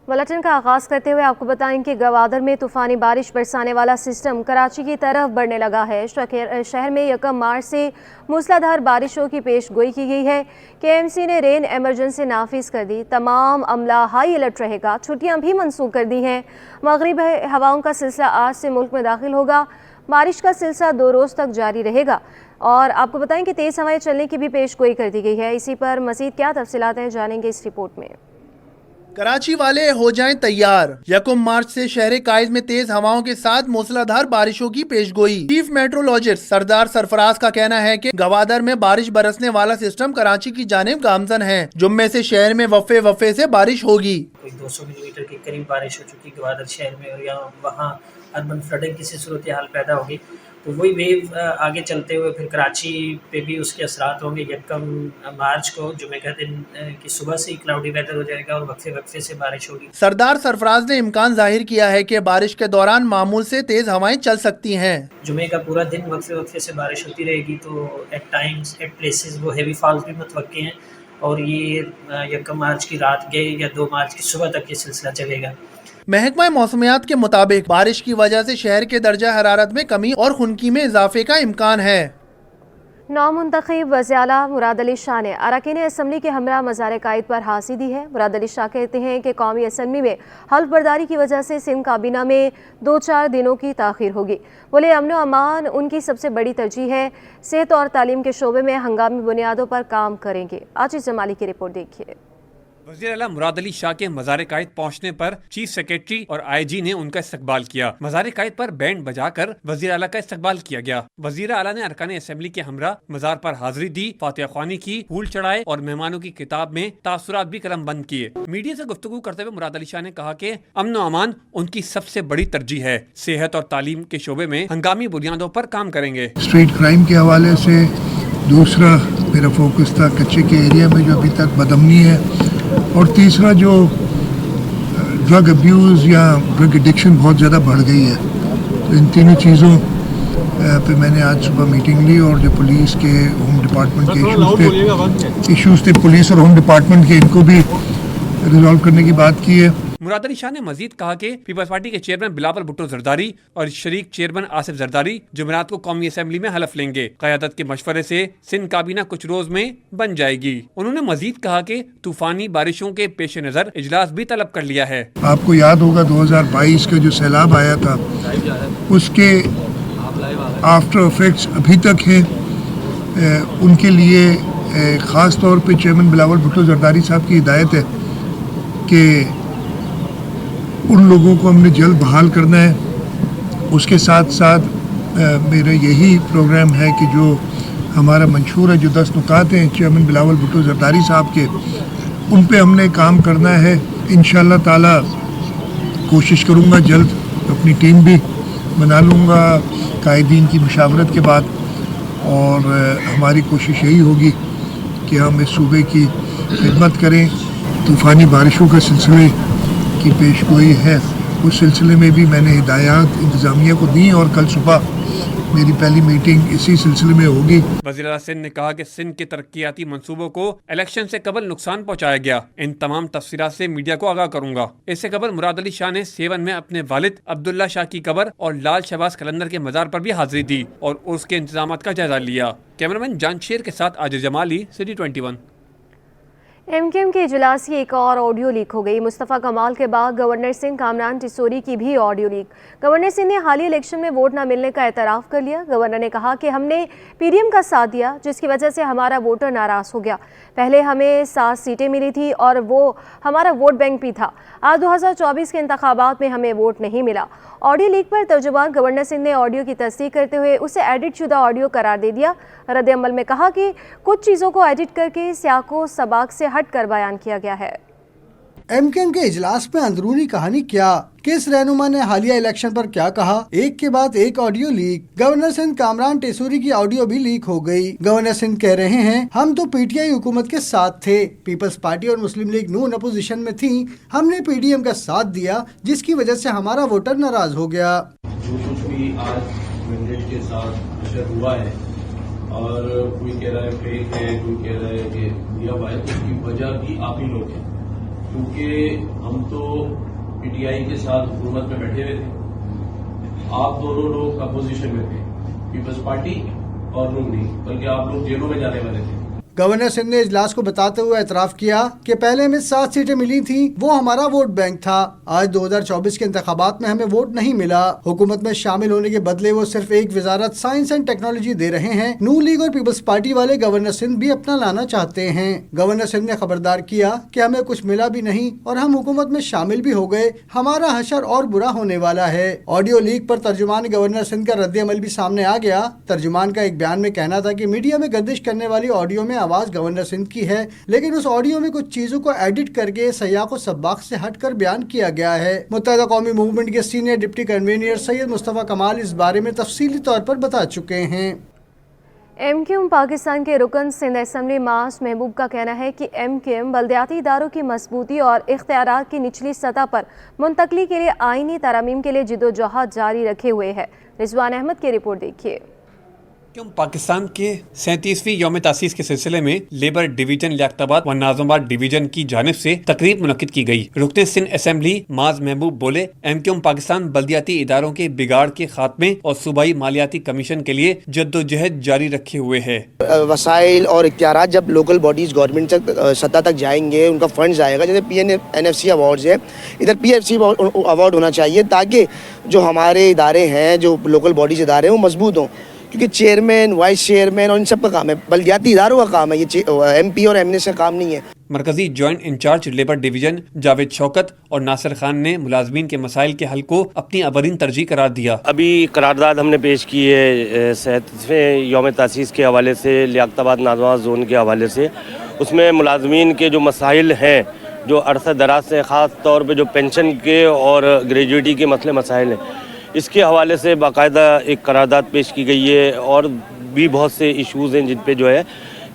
Bulletin का आगाज करते हुए आपको बताएं कि गवादर में तूफानी बारिश बरसाने वाला सिस्टम कराची की तरफ बढ़ने लगा है। शहर में 1 मार्च से मूसलाधार बारिशों की पेश गोई की गई है। KMC ने रेन एमरजेंसी नाफिज कर दी। तमाम अमला हाई अलर्ट रहेगा। छुट्टियां भी मनसूख कर दी हैं। मगरिबी हवाओं का सिलसिला आज से मुल्क में दाखिल होगा। बारिश का सिलसिला 2 रोज़ तक जारी रहेगा और आपको बताएं कि तेज़ हवाएं चलने की भी पेश गोई कर दी गई है। इसी पर मज़ीद क्या तफसीलात हैं जानेंगे इस रिपोर्ट में। कराची वाले हो जाएं तैयार। 1 मार्च से शहर काइद में तेज हवाओं के साथ मूसलाधार बारिशों की पेशगोई। चीफ मेट्रोलॉजिस्ट सरदार सरफराज का कहना है कि गवादर में बारिश बरसने वाला सिस्टम कराची की जानिब गामजन है। जुम्मे से शहर में वफ़े से बारिश होगी। कोई 200 मिलीमीटर के करीब बारिश हो चुकी गवादर शहर में और यहाँ वहाँ अर्बन फ्लडिंग की सूरत हाल पैदा होगी, तो वही वेव आगे चलते हुए फिर कराची पे भी उसके असरात होंगे। 1 मार्च को जुमे का दिन की सुबह से ही क्लाउडी वेदर हो जाएगा और वक्फे से बारिश होगी। सरदार सरफराज ने इम्कान जाहिर किया है कि बारिश के दौरान मामूल से तेज हवाएं चल सकती हैं। जुमे का पूरा दिन वक्फे से बारिश होती रहेगी, तो एट टाइम्स एट प्लेसेस वो हेवी फॉल्स भी मुतवक्के हैं और ये 1 मार्च की रात गए या 2 मार्च की सुबह तक ये सिलसिला चलेगा। महकमा मौसमियात के मुताबिक बारिश की वजह से शहर के दर्जा हरारत में कमी और खुनकी में इजाफे का इम्कान है। नौमुंतखब वज़ीर-ए-आला मुराद अली शाह ने अरकान असम्बली के हमरा मज़ार कायद पर हासिल दी है। मुराद अली शाह कहते हैं कि कौमी असम्बली में हल्फ बर्दारी की वजह से सिंध काबीना में 2-4 दिनों की ताख़ीर होगी। बोले अमन व अमान उनकी सबसे बड़ी तरजीह है। सेहत और तालीम के शोबे में हंगामी बुनियादों पर काम करेंगे। आजिज़ जमाली की रिपोर्ट देखिए। वज़ीर आला मुराद अली शाह के मज़ार कायद पहुँचने पर चीफ सेक्रेटरी और IG ने उनका इस्तकबाल किया। मज़ार कायद पर बैंड बजाकर वज़ीर आला का इस्तकबाल किया गया। वज़ीर आला ने अरकान असम्बली के हमरा मज़ार पर हाजिरी दी, फातिहा ख्वानी की, फूल चढ़ाए और मेहमानों की किताब में तासुरात भी कलम बंद किए। मीडिया से गुफ्तगू करते हुए मुराद अली शाह ने कहा कि अमन व अमान उनकी सबसे बड़ी तरजीह है। सेहत और तालीम के शोबे में हंगामी बुनियादों पर काम करेंगे। स्ट्रीट क्राइम के हवाले से दूसरा मेरा फोकस था कच्चे के एरिया में जो अभी तक बदअमनी है, और तीसरा जो ड्रग अब्यूज़ या ड्रग एडिक्शन बहुत ज़्यादा बढ़ गई है। तो इन तीनों चीज़ों पे मैंने आज सुबह मीटिंग ली और जो पुलिस के होम डिपार्टमेंट के इश्यूज़ थे पुलिस और होम डिपार्टमेंट के, इनको भी रिजॉल्व करने की बात की है। मुराद अली शाह ने मजीद कहा कि पीपल्स पार्टी के चेयरमैन बिलावल भुट्टो जरदारी और शरीक चेयरमैन आसिफ जरदारी जुमेरात को कौमी असम्बली में हलफ लेंगे। क़यादत के मशवरे से सिंध काबीना कुछ रोज में बन जाएगी। उन्होंने मजीद कहा कि तूफानी बारिशों के पेश नज़र इजलास भी तलब कर लिया है। आपको याद होगा 2022 का जो सैलाब आया था उसके आफ्टर इफेक्ट्स अभी तक हैं। उनके लिए ख़ास तौर पे चेयरमैन बिलावल भुट्टो जरदारी साहब की हिदायत है कि उन लोगों को हमने जल्द बहाल करना है। उसके साथ साथ मेरा यही प्रोग्राम है कि जो हमारा मंशूर है, जो 10 नुकात हैं चेयरमैन बिलावल भुट्टो जरदारी साहब के, उन पे हमने काम करना है। इंशाअल्लाह ताला कोशिश करूँगा जल्द अपनी टीम भी बना लूँगा कायदीन की मुशावरत के बाद, और हमारी कोशिश यही होगी कि हम इस सूबे की खिदमत करें। तूफ़ानी बारिशों का सिलसिले की पेशगोई है, उस सिलसिले में भी मैंने हिदायत इंतज़ामिया को दी और कल सुबह मेरी पहली मीटिंग इसी सिलसिले में होगी। वज़ीर आला सिंध ने कहा कि सिंध के तरक्याती मंसूबों को इलेक्शन से कबल नुकसान पहुँचाया गया। इन तमाम तफसीलात से मीडिया को आगाह करूँगा। इससे कबल मुराद अली शाह ने सेवन में अपने वालिद अब्दुल्ला शाह की कब्र और लाल शहबाज कलंदर के मज़ार पर भी हाजिरी दी और उसके इंतजामात का जायजा लिया। कैमरामैन जान शेर के साथ आजिज़ जमाली, सिटी 21। MKM के इजलास की एक और ऑडियो लीक हो गई। मुस्तफ़ा कमाल के बाद गवर्नर सिंह कामरान टिसोरी की भी ऑडियो लीक। गवर्नर सिंह ने हालिया इलेक्शन में वोट न मिलने का एतराफ़ कर लिया। गवर्नर ने कहा कि हमने PDM का साथ दिया जिसकी वजह से हमारा वोटर नाराज़ हो गया। पहले हमें 7 सीटें मिली थी और वो हमारा वोट बैंक भी था। आज 2024 के इंतखाबात में हमें वोट नहीं मिला। ऑडियो लीक पर तर्जुमान गवर्नर सिंह ने ऑडियो की तस्दीक करते हुए उसे एडिट शुदा ऑडियो करार दे दिया। रद्द अमल में कहा कि कुछ चीज़ों को एडिट करके सियाको सबाक से हट कर बयान किया गया है। MKM के इजलास में अंदरूनी कहानी क्या, किस रहनुमा ने हालिया इलेक्शन पर क्या कहा, एक के बाद एक audio leak. Governor Sindh Kamran Tessori की ऑडियो भी लीक हो गई। गवर्नर सिंध कह रहे हैं हम तो PTI हुकूमत के साथ थे, पीपल्स पार्टी और मुस्लिम लीग नून अपोजिशन में थी, हमने PDM का साथ दिया जिसकी वजह से हमारा वोटर नाराज हो गया। जो कुछ भी आज मैंडेट के साथ नशर हुआ है और कोई कह रहा है फेक है, कोई कह रहा है कि दिया हुआ है, उसकी वजह भी आप ही लोग हैं। کیونکہ ہم تو پی ٹی آئی کے ساتھ حکومت میں بیٹھے ہوئے تھے، آپ دونوں لوگ اپوزیشن میں تھے، پیپلز پارٹی اور نون نہیں، بلکہ آپ لوگ جیلوں میں جانے والے تھے۔ گورنر سندھ نے اجلاس کو بتاتے ہوئے اعتراف کیا کہ پہلے ہمیں 7 سیٹیں ملی تھیں، وہ ہمارا ووٹ بینک تھا۔ آج 2024 کے انتخابات میں ہمیں ووٹ نہیں ملا۔ حکومت میں شامل ہونے کے بدلے وہ صرف ایک وزارت سائنس اینڈ ٹیکنالوجی دے رہے ہیں۔ نون لیگ اور پیپلز پارٹی والے گورنر سندھ بھی اپنا لانا چاہتے ہیں۔ گورنر سندھ نے خبردار کیا کہ ہمیں کچھ ملا بھی نہیں اور ہم حکومت میں شامل بھی ہو گئے، ہمارا حشر اور برا ہونے والا ہے۔ آڈیو لیک پر ترجمان گورنر سندھ کا رد عمل بھی سامنے آ گیا۔ ترجمان کا ایک بیان میں کہنا تھا کہ میڈیا میں گردش کرنے والی آڈیو میں آواز گورنر سندھ کی ہے، لیکن اس آڈیو میں کچھ چیزوں کو ایڈٹ کر کے سیاق و سباق سے ہٹ کر بیان کیا گیا ہے۔ متحدہ قومی موومنٹ کے سینئر ڈپٹی کنوینر سید مصطفیٰ کمال اس بارے میں تفصیلی طور پر بتا چکے ہیں۔ ایم کیو ایم پاکستان کے رکن سندھ اسمبلی ماس محبوب کا کہنا ہے کہ ایم کیو ایم بلدیاتی اداروں کی مضبوطی اور اختیارات کی نچلی سطح پر منتقلی کے لیے آئینی ترامیم کے لیے جدوجہد جاری رکھے ہوئے ہے۔ رضوان احمد کی رپورٹ دیکھیے۔ پاکستان کے 37ویں یوم تاسیس کے سلسلے میں لیبر ڈویژن لیاقت آباد و ناظم آباد ڈویژن کی جانب سے تقریب منعقد کی گئی۔ رکن سندھ اسمبلی معاذ محبوب بولے، ایم کیو ایم پاکستان بلدیاتی اداروں کے بگاڑ کے خاتمے اور صوبائی مالیاتی کمیشن کے لیے جدوجہد جاری رکھے ہوئے ہے۔ وسائل اور اختیارات جب لوکل باڈیز گورنمنٹ سطح تک جائیں گے، ان کا فنڈز آئے گا، جیسے پی این ایف سی ایوارڈز ہے، ادھر پی ایف سی ایوارڈ ہونا چاہیے تاکہ جو ہمارے ادارے ہیں، جو لوکل باڈیز ادارے ہیں، وہ مضبوط ہوں، کیونکہ چیئرمین، وائس چیئرمین اور ان سب کا کام ہے، بلدیاتی اداروں کا کام ہے، یہ ایم پی اور ایم این ایس کا کام نہیں ہے۔ مرکزی joint incharge labour division Javed Shaukat اور ناصر خان نے ملازمین کے مسائل کے حل کو اپنی اولین ترجیح قرار دیا۔ ابھی قرارداد ہم نے پیش کی ہے 37ویں یوم تاسیس کے حوالے سے، لیاقت آباد ناظم آباد زون کے حوالے سے۔ اس میں ملازمین کے جو مسائل ہیں، جو عرصہ دراز سے، خاص طور پہ جو پینشن کے اور گریجویٹی کے مسائل ہیں، اس کے حوالے سے باقاعدہ ایک قرارداد پیش کی گئی ہے، اور بھی بہت سے ایشوز ہیں جن پہ جو ہے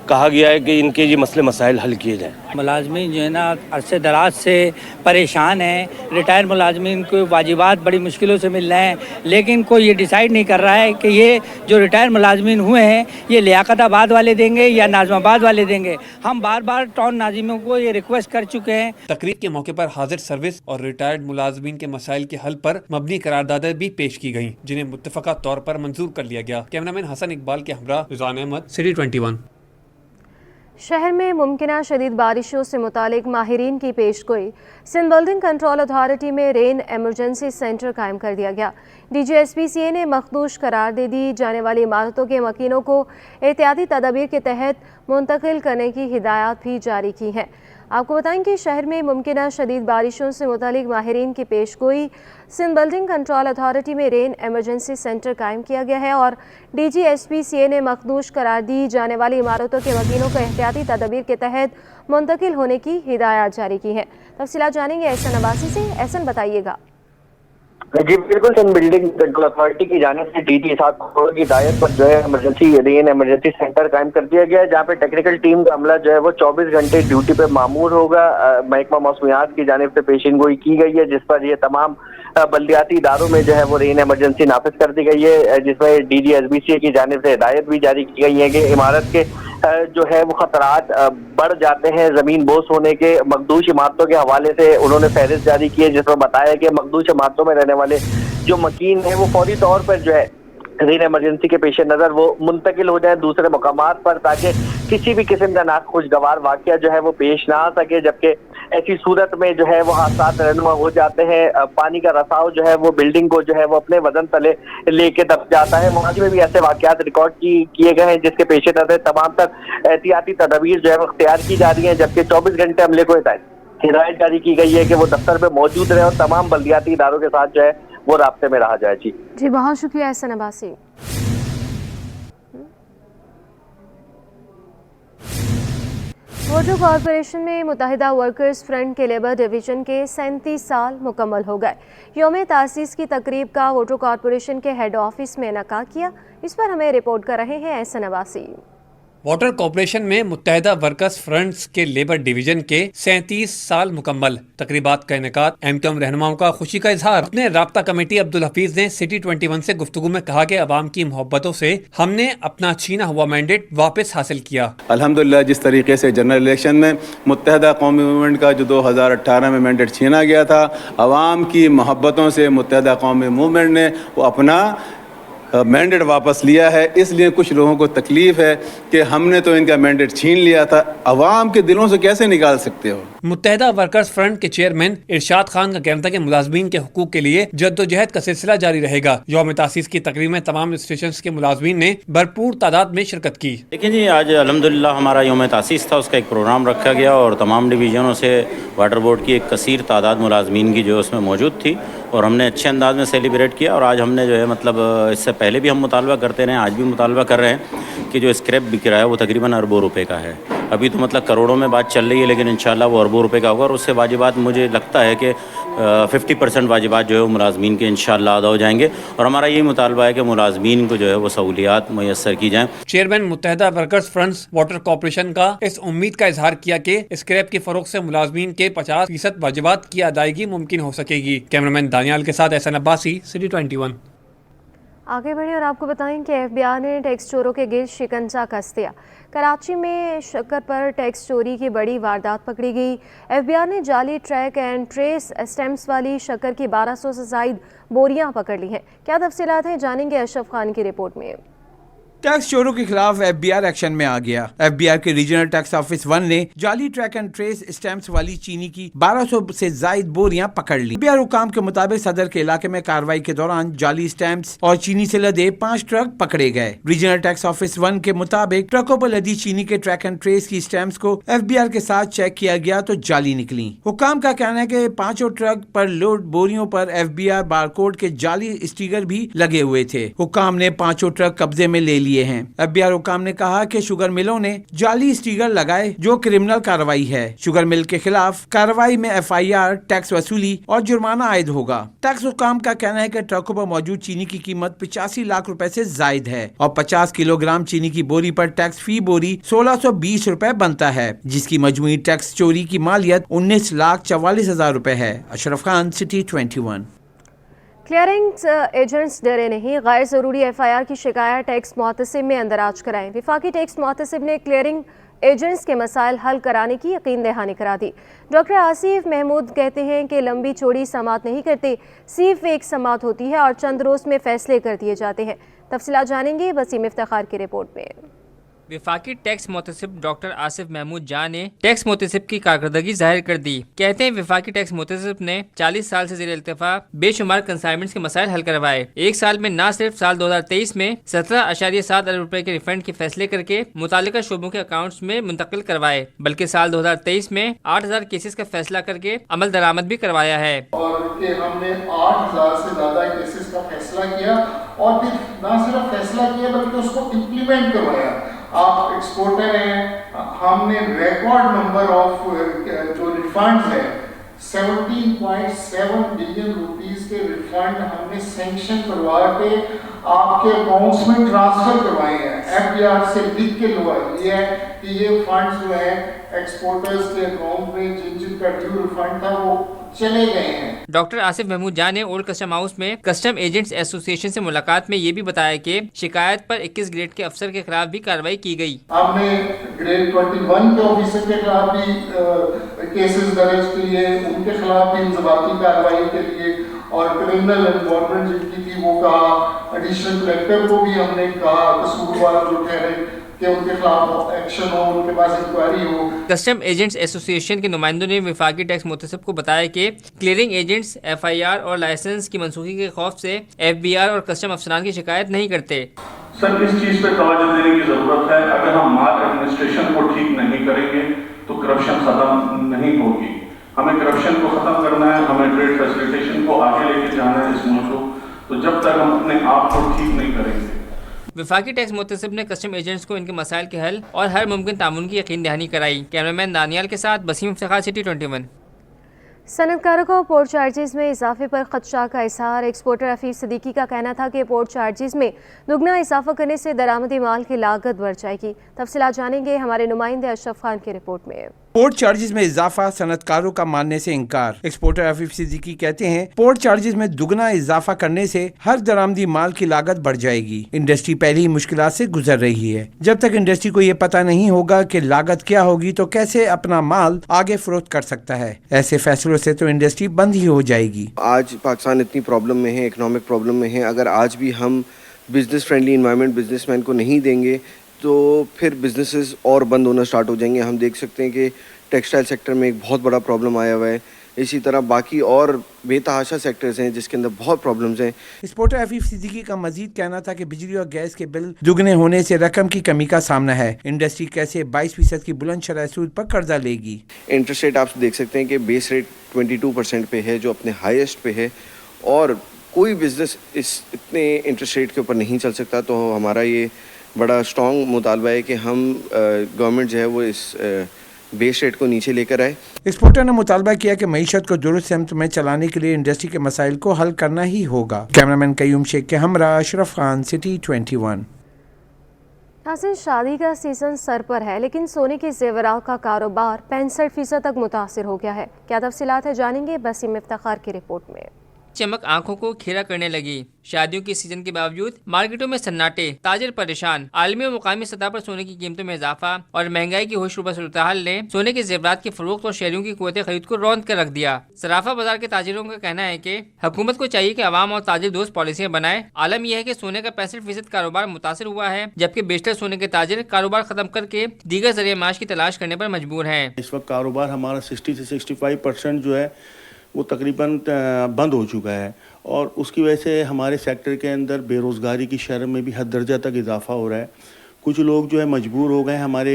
کہا گیا ہے کہ ان کے یہ مسائل حل کیے جائیں۔ ملازمین جو ہے نا عرصے دراز سے پریشان ہیں، ریٹائر ملازمین کو واجبات بڑی مشکلوں سے مل رہے ہیں، لیکن کوئی یہ ڈیسائیڈ نہیں کر رہا ہے کہ یہ جو ریٹائر ملازمین ہوئے ہیں یہ لیاقت آباد والے دیں گے یا ناظم آباد والے دیں گے۔ ہم بار بار ٹاؤن ناظموں کو یہ ریکویسٹ کر چکے ہیں۔ تقریب کے موقع پر حاضر سروس اور ریٹائرڈ ملازمین کے مسائل کے حل پر مبنی قراردادیں بھی پیش کی گئیں، جنہیں متفقہ طور پر منظور کر لیا گیا۔ کیمرامین حسن اقبال کے ہمراہ رضوان احمد، سٹی 21۔ شہر میں ممکنہ شدید بارشوں سے متعلق ماہرین کی پیش گوئی۔ سندھ بلڈنگ کنٹرول اتھارٹی میں رین ایمرجنسی سینٹر قائم کر دیا گیا۔ ڈی جی ایس پی سی اے نے مخدوش قرار دے دی جانے والی عمارتوں کے مکینوں کو احتیاطی تدابیر کے تحت منتقل کرنے کی ہدایات بھی جاری کی ہیں۔ آپ کو بتائیں کہ شہر میں ممکنہ شدید بارشوں سے متعلق ماہرین کی پیش گوئی۔ سندھ بلڈنگ کنٹرول اتھارٹی میں رین ایمرجنسی سینٹر قائم کیا گیا ہے اور ڈی جی ایس پی سی اے نے مخدوش قرار دی جانے والی عمارتوں کے مکینوں کو احتیاطی تدابیر کے تحت منتقل ہونے کی ہدایات جاری کی ہیں۔ تفصیلات جانیں گے احسن عباسی سے۔ احسن بتائیے گا۔ جی بالکل، سندھ بلڈنگ کنٹرول اتھارٹی کی جانب سے ڈی جی 7 کروڑ کی ہدایت پر جو ہے ایمرجنسی سینٹر قائم کر دیا گیا ہے، جہاں پہ ٹیکنیکل ٹیم کا عملہ جو ہے وہ 24 گھنٹے ڈیوٹی پہ معمور ہوگا۔ محکمہ موسمیات کی جانب سے پیشین گوئی کی گئی ہے، جس پر یہ تمام بلدیاتی اداروں میں جو ہے وہ رین ایمرجنسی نافذ کر دی گئی ہے، جس میں ڈی جی ایس بی سی اے کی جانب سے ہدایت بھی جاری کی گئی ہے کہ عمارت کے جو ہے وہ خطرات بڑھ جاتے ہیں زمین بوس ہونے کے۔ مخدوش عمارتوں کے حوالے سے انہوں نے فہرست جاری کی ہے، جس میں بتایا کہ مخدوش عمارتوں میں رہنے والے جو مکین ہیں وہ فوری طور پر جو ہے رین ایمرجنسی کے پیش نظر وہ منتقل ہو جائیں دوسرے مقامات پر، تاکہ کسی بھی قسم کا ناخوشگوار واقعہ جو ہے وہ پیش نہ آ سکے۔ جبکہ ایسی صورت میں جو ہے وہ حادثات رہنما ہو جاتے ہیں، پانی کا رساؤ جو ہے وہ بلڈنگ کو جو ہے وہ اپنے وزن تلے لے کے دب جاتا ہے۔ معاہدے میں بھی ایسے واقعات ریکارڈ کیے گئے ہیں، جس کے پیش نظر تمام تر احتیاطی تدابیر جو ہے وہ اختیار کی جا رہی ہیں، جبکہ 24 گھنٹے عملے کو ہدایت جاری کی گئی ہے کہ وہ دفتر میں موجود رہے اور تمام بلدیاتی اداروں کے ساتھ جو ہے وہ رابطے میں رہا جائے۔ جی بہت شکریہ احسن عباسی۔ ووٹو کارپوریشن میں متحدہ ورکرز فرنٹ کے لیبر ڈویژن کے 37 سال مکمل ہو گئے۔ یوم تاسیس کی تقریب کا ووٹو کارپوریشن کے ہیڈ آفس میں انعقاد کیا۔ اس پر ہمیں رپورٹ کر رہے ہیں احسن عباسی۔ वाटर कॉरपोरेशन में मुत्तहदा वर्कर्स फ्रंट्स के लेबर डिवीजन के 37 साल मुकम्मल तकरीबात का इनेकाद। एमक्यूएम रहनुमाओं का खुशी का इजहार। अपने राब्ता कमेटी अब्दुल हफीज ने सिटी 21 से गुफ्तगू में कहा कि अवाम की मोहब्बतों से हमने अपना छीना हुआ मैंडेट वापस हासिल किया। अल्हम्दुलिल्लाह, जिस तरीके से जनरल इलेक्शन में मुत्तहदा कौमी मूवमेंट का जो 2018 में मैंडेट छीना गया था, अवाम की मोहब्बतों से मुत्तहदा कौमी मूवमेंट ने वो अपना मैंडेट वापस लिया है। इसलिए कुछ लोगों को तकलीफ है कि हमने तो इनका मैंडेट छीन लिया था, अवाम के दिलों से कैसे निकाल सकते हो। मुत्तहदा वर्कर्स फ्रंट के चेयरमैन इरशाद खान का कहना था कि मुलाजमीन के हुकूक के लिए जद्दोजहद का सिलसिला जारी रहेगा। यौम तासीस की तकरीब में तमाम स्टेशन के मुलाजमीन ने भरपूर तादाद में शिरकत की। देखिए जी, आज अल्हम्दुलिल्लाह हमारा यौम तासीस था, उसका एक प्रोग्राम रखा गया और तमाम डिवीज़नों से वाटर बोर्ड की एक कसीर तादाद मुलाजमीन की जो उसमें मौजूद थी और हमने अच्छे अंदाज में सेलिब्रेट किया। और आज हमने जो है मतलब इससे पहले भी हम मुतालबा करते रहे, आज भी मुतालबा कर रहे हैं कि जो स्क्रैप बिक रहा है वो तकरीबन अरबों रुपए का है। अभी तो मतलब करोड़ों में बात चल रही है, लेकिन इंशाल्लाह वो अरबों रुपए का होगा और उससे वाजिबात मुझे लगता है कि 50% वाजिबात जो है वो मुलाजमीन के इंशाल्लाह अदा हो जाएंगे। और हमारा यही मुतालबा है कि मुलाजमीन को जो है वो सहूलियात मुयस्सर की जाएँ। चेयरमैन मुत्तहदा वर्कर्स फ्रंट्स वाटर कॉरपोरेशन का इस उम्मीद का इजहार किया कि स्क्रैप की फरोख्त से मुलाजमीन के 50% वाजिबात की अदायगी मुमकिन हो सकेगी। कैमरामैन दानियाल के साथ एहसन अब्बासी, सिटी 21। आगे बढ़े और आपको बताएं कि एफबीआई ने टैक्स चोरों के गिर्द शिकंजा कस दिया। कराची में शक्कर पर टैक्स चोरी की बड़ी वारदात पकड़ी गई। एफबीआई ने जाली ट्रैक एंड ट्रेस स्टैम्प्स वाली शक्कर की 1200 से ज़ायद बोरियां पकड़ ली हैं। क्या तफसीलात हैं, जानेंगे अशरफ खान की रिपोर्ट में। टैक्स चोरों के खिलाफ एफबीआई एक्शन में आ गया। एफबीआई के रीजनल टैक्स ऑफिस 1 ने जाली ट्रैक एंड ट्रेस स्टैम्प्स वाली चीनी की 1200 से जायद बोरियां पकड़ ली। एफबीआई हुकाम के मुताबिक सदर के इलाके में कार्रवाई के दौरान जाली स्टैम्प्स और चीनी से लदे 5 ट्रक पकड़े गए। रीजनल टैक्स ऑफिस 1 के मुताबिक ट्रकों पर लदी चीनी के ट्रैक एंड ट्रेस की स्टैम्प्स को एफबीआई के साथ चेक किया गया तो जाली निकली। हुकाम का कहना है कि 5 ट्रक पर लोड बोरियों पर एफबीआई बारकोड के जाली स्टिकर भी लगे हुए थे। हुकाम ने 5 ट्रक कब्जे में ले लिए हैं। एफबीआई हुकाम ने कहा कि शुगर मिलों ने जाली स्टिकर लगाए जो क्रिमिनल कार्रवाई है। शुगर मिल के खिलाफ कार्रवाई में एफआईआर, टैक्स वसूली और जुर्माना आयद होगा। टैक्स हुकाम का कहना है कि ट्रकों पर मौजूद चीनी की कीमत 85 लाख रुपए से जायद है और 50 किलोग्राम चीनी की बोरी पर टैक्स फी बोरी 1620 रुपए बनता है, जिसकी मजमूई टैक्स चोरी की मालियत 19,44,000 रुपए है। Ashraf Khan, city 21। Clearing agents डरे नहीं, गैर ज़रूरी एफआईआर की शिकायत टैक्स मुहतसिब में अंदराज कराएं। वफाकी टैक्स मुहतसिब ने क्लियरिंग एजेंट्स के मसाइल हल कराने की यकीन दहानी करा दी। डॉक्टर आसिफ महमूद कहते हैं कि लंबी चौड़ी समाअत नहीं करते, सिर्फ एक समाअत होती है और चंद रोज़ में फैसले कर दिए जाते हैं। तफसीलात जानेंगे वसीम इफ्तिखार की रिपोर्ट में। वफाकी टैक्स मुहतसिब डॉक्टर आसिफ महमूद जान ने टैक्स मुहतसिब की कारकर्दगी जाहिर कर दी। कहते हैं वफाकी टैक्स मुहतसिब ने 40 साल से ज़ेर इल्तिफा बेशुमार कंसाइनमेंट्स के मसाइल हल करवाए। एक साल में न सिर्फ साल 2023 में 17.7 अरब रुपए के रिफंड के फैसले करके मुतालिका शोबों के अकाउंट्स में मुंतकिल करवाए, बल्कि साल 2023 में 8000 केसेस का फैसला करके अमल दरामद भी करवाया है। और कि हमने 8000 से ज्यादा केसेस का फैसला किया और फिर न सिर्फ फैसला किया बल्कि उसको इम्प्लीमेंट करवाया। आप एक्सपोर्टर हैं, हमने रिकॉर्ड नंबर ऑफ जो रिफंड्स है 17.7 बिलियन रुपीस के रिफंड हमने सैंक्शन करवा के आपके अकाउंट्स में ट्रांसफर करवाए हैं। एफबीआर से लिख के लिया है कि ये फंड्स जो है एक्सपोर्टर्स के अकाउंट में जिनका ड्यू रिफंड था वो चले गए हैं। डॉक्टर आसिफ महमूद जान ने ओल्ड कस्टम हाउस में कस्टम एजेंट्स एसोसिएशन से मुलाकात में ये भी बताया कि शिकायत पर 21 ग्रेड के अफसर के खिलाफ भी कार्रवाई की गई। हमने ग्रेड 21 के ऑफिसर के खिलाफ भी केसेस दर्ज किए, उनके खिलाफ भी इंजबाती कार्रवाई के लिए और क्रिमिनल एनवायरनमेंट जिनकी थी वो कहा, एडिशनल कलेक्टर को भी हमने कहा कसूरवार जो ठहरे कि उनके खिलाफ एक्शन हो, उनके पास इंक्वायरी हो। कस्टम एजेंट्स एसोसिएशन के नुमाइंदों ने वफाकी टैक्स मुहतसिब को बताया कि क्लियरिंग एजेंट्स एफआईआर और लाइसेंस की मनसूखी के खौफ से एफबीआर और कस्टम अफसरान की शिकायत नहीं करते। सर, इस चीज पे तवज्जो देने की जरूरत है। अगर हम माल एडमिनिस्ट्रेशन को ठीक नहीं करेंगे तो करप्शन खत्म नहीं होगी। हमें करप्शन को खत्म करना है, हमें ट्रेड फैसिलिटेशन को आगे लेके जाना है इस मुल्क को। तो जब तक हम अपने आप को ठीक नहीं करेंगे। वफाकी टैक्स मुहतसिब ने कस्टम एजेंट्स को इनके मसाइल के हल और हर मुमकिन तामुन की यकीन दहानी कराई। कैमरामैन दानियाल के साथ वसीम इफ्तिखार, सिटी 21। सनतकारों को पोर्ट चार्जेस में इजाफे पर खदशा का इजहार। एक्सपोर्टर हफीज सिद्दीकी का कहना था कि पोर्ट चार्जेस में दुगना इजाफा करने से दरामदी माल की लागत बढ़ जाएगी। तफसीलात जानेंगे हमारे नुमाइंदे अशरफ खान की रिपोर्ट में। पोर्ट चार्जेस में इजाफा, सनतकारों का मानने से इनकार। एक्सपोर्टर हफीज सिद्दीकी कहते हैं पोर्ट चार्जेस में दुगना इजाफा करने से हर दरामदी माल की लागत बढ़ जाएगी। इंडस्ट्री पहली मुश्किलात से गुजर रही है। जब तक इंडस्ट्री को ये पता नहीं होगा कि लागत क्या होगी तो कैसे अपना माल आगे फरोख्त कर सकता है। ऐसे फैसलों से तो इंडस्ट्री बंद ही हो जाएगी। आज पाकिस्तान इतनी प्रॉब्लम में है, इकोनॉमिक प्रॉब्लम में है। अगर आज भी हम बिजनेस फ्रेंडली इन्वायरमेंट बिजनेसमैन को नहीं देंगे तो फिर बिजनेसेस और बंद होना स्टार्ट हो जाएंगे। हम देख सकते हैं कि टेक्सटाइल सेक्टर में एक बहुत बड़ा प्रॉब्लम आया हुआ है। इसी तरह बाकी और बेतहाशा सेक्टर्स हैं जिसके अंदर बहुत प्रॉब्लम्स हैं। एक्सपोर्टर हफीज सिद्दीकी का मजीद कहना था कि बिजली और गैस के बिल दुगने होने से रकम की कमी का सामना है। इंडस्ट्री कैसे 22% की बुलंद शरह सूद पर कर्जा लेगी। इंटरेस्ट रेट आप देख सकते हैं कि बेस रेट 22% पे है, जो अपने हाईएस्ट पे है, और कोई बिजनेस इस इतने इंटरेस्ट रेट के ऊपर नहीं चल सकता। तो हमारा ये बड़ा स्ट्रॉन्ग मुतालबा है कि हम गवर्नमेंट जो है वो इस बेस रेट को नीचे लेकर आए। एक्सपोर्टर ने मुतालबा किया कि मईशत को दुरुस्त सिमत में चलाने के लिए इंडस्ट्री के मसाइल को हल करना ही होगा। कैमरामैन कयूम शेख के हमरा अशरफ खान, सिटी 21। नाज़रीन, शादी का सीजन सर पर है लेकिन सोने के जेवरात का कारोबार 65% तक मुतासिर हो गया है। क्या तफसीलात है जानेंगे बसीम इफ्तिखार की रिपोर्ट में। चमक आंखों को घेरा करने लगी। शादियों के सीजन के बावजूद मार्केटों में सन्नाटे, ताजिर परेशान। आलमी और मुकामी सतह पर सोने की कीमतों में इजाफा और महंगाई की होशरुबा सूरत-ए-हाल ने सोने के जेवरात की फरोख्त और शहरियों की कुव्वत खरीद को रौंद कर रख दिया। सराफा बाजार के ताजिरों का कहना है कि हुकूमत को चाहिए कि आवाम और ताजिर दोस्त पॉलिसियां बनाए। आलम यह है कि सोने का 65% कारोबार मुतासिर हुआ है, जबकि बेशतर सोने के ताजिर कारोबार खत्म करके दीगर जरिए माश की तलाश करने पर मजबूर हैं। इस वक्त कारोबार हमारा 60 से 65% जो है वो तकरीबन बंद हो चुका है, और उसकी वजह से हमारे सेक्टर के अंदर बेरोज़गारी की शरह में भी हद दर्जा तक इजाफा हो रहा है। कुछ लोग जो है मजबूर हो गए, हमारे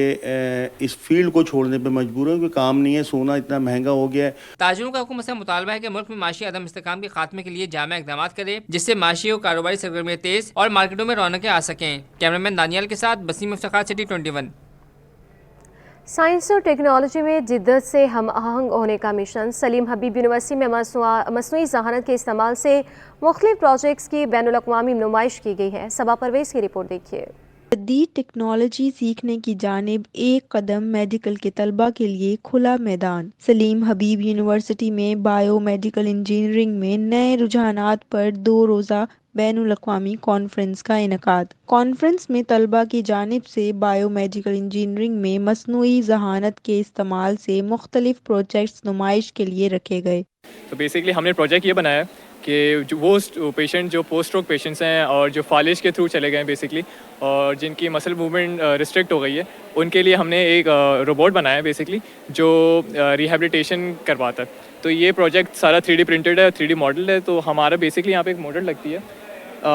इस फील्ड को छोड़ने पे मजबूर है क्योंकि काम नहीं है, सोना इतना महंगा हो गया है। ताजिरों का हुकूमत से मुतालबा है कि मुल्क में माशी अदम इस्तेकाम के खात्मे के लिए जामा इक़दामात करे, जिससे माशी और कारोबारी सरगर्मियाँ तेज और मार्केटों में रौनकें आ सकें। कैमरामैन दानियाल के साथ बसीम इफ्तिखार, सिटी 21। साइंस और टेक्नोलॉजी में जिद्दत से हम आहंग होने का मिशन। सलीम हबीब यूनिवर्सिटी में मसनूई ज़हानत के इस्तेमाल से मुख्तलिफ प्रोजेक्ट्स की बैनुल-अक़वामी नुमाइश की गई है। सबा परवेज़ की रिपोर्ट देखिए। जदीद टेक्नोलॉजी सीखने की जानिब एक कदम मेडिकल के तलबा के लिए खुला मैदान। सलीम हबीब यूनिवर्सिटी में बायो मेडिकल इंजीनियरिंग में नए रुझानात पर 2 रोज़ा बैनुल-अक़वामी कॉन्फ्रेंस का इनेकाद। कॉन्फ्रेंस में तलबा की जानिब से बायो मेडिकल इंजीनियरिंग में मसनूई ज़हानत के इस्तेमाल से मुख्तलिफ प्रोजेक्ट्स नुमाइश के लिए रखे गए। तो बेसिकली हमने प्रोजेक्ट ये बनाया है कि जो वो पेशेंट जो पोस्ट स्ट्रोक पेशेंट्स हैं और जो फालिज के थ्रू चले गए हैं बेसिकली, और जिनकी मसल मूवमेंट रिस्ट्रिक्ट हो गई है, उनके लिए हमने एक रोबोट बनाया है बेसिकली जो रिहेबिलिटेशन करवाता है। तो ये प्रोजेक्ट सारा 3D प्रिंटेड है, 3D मॉडल है। तो हमारा बेसिकली यहाँ पे एक मोटर लगती है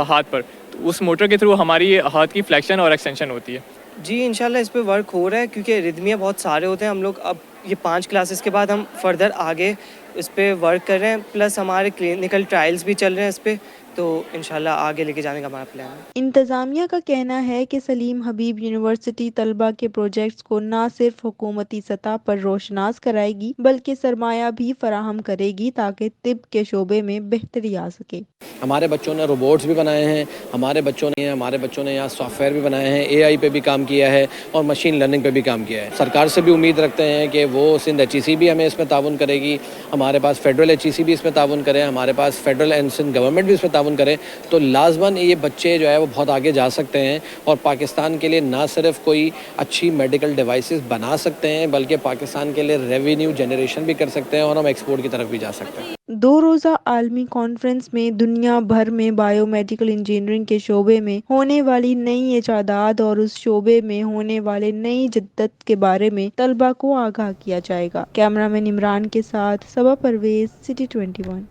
हाथ पर, तो उस मोटर के थ्रू हमारी हाथ की फ्लेक्शन और एक्सटेंशन होती है। जी इंशाल्लाह इस पे वर्क हो रहा है क्योंकि रिदमिया बहुत सारे होते हैं। हम लोग अब ये 5 क्लासेस के बाद हम फर्दर आगे इस पे वर्क कर रहे हैं, प्लस हमारे क्लिनिकल ट्रायल्स भी चल रहे हैं इस पे, तो इंशाल्लाह आगे लेके जाने का हमारा प्लान है। इंतज़ामिया का कहना है कि सलीम हबीब यूनिवर्सिटी तलबा के प्रोजेक्ट्स को न सिर्फ हुकूमती सतह पर रोशनास कराएगी बल्कि सरमाया भी फराहम करेगी ताकि तिब के शोबे में बेहतरी आ सके। हमारे बच्चों ने रोबोट्स भी बनाए हैं, हमारे बच्चों ने यहाँ सॉफ्टवेयर भी बनाए हैं, AI पे भी काम किया है और मशीन लर्निंग पे भी काम किया है। सरकार से भी उम्मीद रखते हैं कि वो सिंध HEC भी हमें इसमें ताउन करेगी, हमारे पास फेडरल HEC भी इसमें ताउन करे, हमारे पास फेडरल एंड सिंध गवर्नमेंट भी इसमें ताउन करे, तो लाजमन ये बच्चे जो है वो बहुत आगे जा सकते हैं और पाकिस्तान के लिए ना सिर्फ कोई अच्छी मेडिकल डिवाइसेस बना सकते हैं बल्कि पाकिस्तान के लिए रेवेन्यू जनरेशन भी कर सकते हैं और हम एक्सपोर्ट की तरफ भी जा सकते हैं। 2 रोज़ा आलमी कॉन्फ्रेंस में दुनिया भर में बायो मेडिकल इंजीनियरिंग के शोबे में होने वाली नई इजादात और उस शोबे में होने वाले नई जिद्दत के बारे में तलबा को आगाह किया जाएगा। कैमरामैन इमरान के साथ सबा परवेज, सिटी 21।